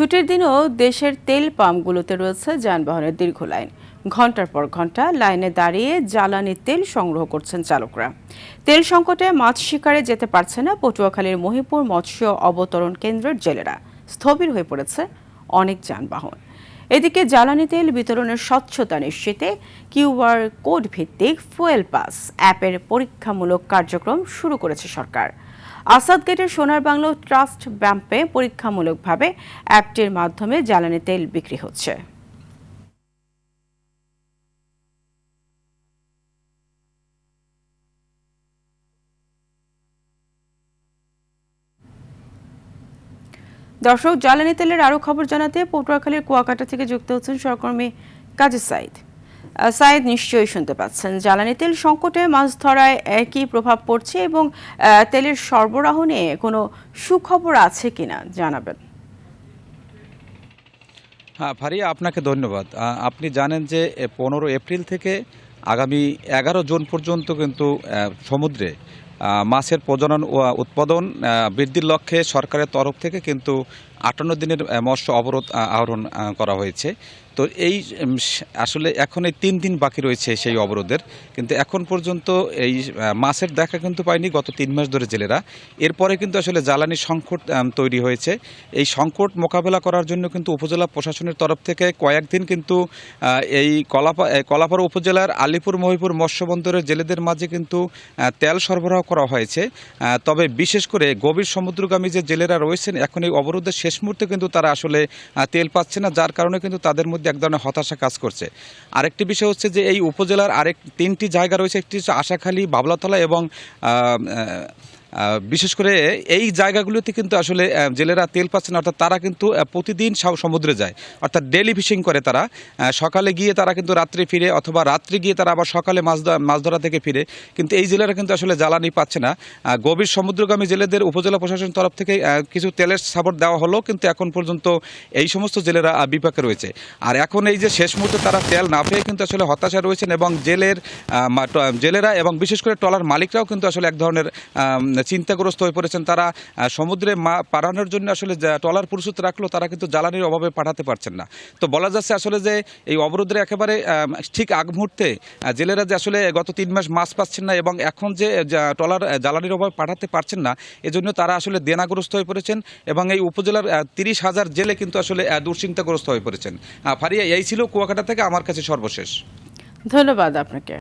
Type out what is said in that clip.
ছুটির দিনও দেশের তেল পাম্পগুলোতে রয়েছে যানবাহনের দীর্ঘ লাইন। ঘন্টার পর ঘন্টা লাইনে দাঁড়িয়ে জ্বালানি তেল সংগ্রহ করছেন চালকরা। তেল সংকটে মাছ শিকারে যেতে পারছে না পটুয়াখালীর মহিপুর মৎস্য অবতরণ কেন্দ্রের জেলেরা। স্থবির হয়ে পড়েছে অনেক যানবাহন। এদিকে জ্বালানি তেল বিতরণের স্বচ্ছতা নিশ্চিতে কিউআর কোড ভিত্তিক ফুয়েল পাস অ্যাপের পরীক্ষামূলক কার্যক্রম শুরু করেছে সরকার। আসাদ গেটের সোনার বাংলো ট্রাস্ট ব্যাম্পে পরীক্ষামূলকভাবে অ্যাপটির মাধ্যমে জ্বালানি তেল বিক্রি হচ্ছে। দর্শক, জ্বালানি তেলের আরো খবর জানাতে পটুয়াখালীর কুয়াকাটা থেকে যুক্ত হচ্ছেন সহকর্মী কাজী সাইদ। সাইদ, নিশ্চয়ই শুনতে পাচ্ছেন, জ্বালানি তেল সংকটে মাছ ধরায় কি প্রভাব পড়ছে এবং তেলের সরবরাহ নিয়ে কোনো সুখবর আছে কিনা জানাবেন। হ্যাঁ ফারিয়া, আপনাকে ধন্যবাদ। আপনি জানেন যে 15 এপ্রিল থেকে আগামী 11 জুন পর্যন্ত কিন্তু সমুদ্রে মাছের প্রজনন ও উৎপাদন বৃদ্ধির লক্ষ্যে সরকারের তরফ থেকে কিন্তু 58 দিনের মৎস্য অবরোধ আহরণ করা হয়েছে। তো এই আসলে এখন এই 3 দিন বাকি রয়েছে সেই অবরোধের, কিন্তু এখন পর্যন্ত এই মাছের দেখা কিন্তু পায়নি গত 3 মাস ধরে জেলেরা। এরপরে কিন্তু আসলে জ্বালানি সংকট তৈরি হয়েছে। এই সংকট মোকাবেলা করার জন্য কিন্তু উপজেলা প্রশাসনের তরফ থেকে কয়েকদিন কিন্তু এই কলাপাড়া উপজেলার আলিপুর মহিপুর মৎস্য বন্দরের জেলেদের মাঝে কিন্তু তেল সরবরাহ করা হয়েছে। তবে বিশেষ করে গভীর সমুদ্রগামী যে জেলেরা রয়েছেন, এখন এই অবরোধের শেষ মুহূর্তে কিন্তু তারা আসলে তেল পাচ্ছে না, যার কারণে কিন্তু তাদের মধ্যে এক ধরনের হতাশা কাজ করছে। আরেকটি বিষয় হচ্ছে যে এই উপজেলার 3টি জায়গা রয়েছে, একটি হচ্ছে আশাখালী, বাবলাতলা এবং বিশেষ করে এই জায়গাগুলোতে কিন্তু আসলে জেলেরা তেল পাচ্ছে না, অর্থাৎ তারা কিন্তু প্রতিদিন সমুদ্রে যায়, অর্থাৎ ডেলি ফিশিং করে তারা। সকালে গিয়ে তারা কিন্তু রাত্রে ফিরে, অথবা রাত্রে গিয়ে তারা আবার সকালে মাছ ধরা থেকে ফিরে, কিন্তু এই জেলেরা কিন্তু আসলে জ্বালানি পাচ্ছে না। গভীর সমুদ্রগামী জেলেদের উপজেলা প্রশাসনের তরফ থেকে কিছু তেলের সাপোর্ট দেওয়া হলো, কিন্তু এখন পর্যন্ত এই সমস্ত জেলেরা বিপাকে রয়েছে। আর এখন এই যে শেষ মুহূর্তে তারা তেল না পেয়ে কিন্তু আসলে হতাশা রয়েছেন, এবং জেলেরা এবং বিশেষ করে ট্রলার মালিকরাও কিন্তু আসলে এক ধরনের চিন্তাগ্রস্ত হয়ে পড়েছেন। তারা সমুদ্রে পাঠানোর জন্য আসলে ট্রলার প্রস্তুত রাখলেও তারা কিন্তু জ্বালানির অভাবে পাঠাতে পারছেন না। তো বলা যাচ্ছে আসলে যে এই অবরোধের একেবারে ঠিক আগ মুহূর্তে জেলেরা যে আসলে গত 3 মাস মাছ পাচ্ছেন না এবং এখন যে ট্রলার জ্বালানির অভাবে পাঠাতে পারছেন না, এজন্য তারা আসলে দেনাগ্রস্ত হয়ে পড়েছেন, এবং এই উপজেলার 30,000 জেলে কিন্তু আসলে দুশ্চিন্তাগ্রস্ত হয়ে পড়েছেন। ফারিয়া, এই ছিল কুয়াকাটা থেকে আমার কাছে সর্বশেষ। ধন্যবাদ আপনাকে।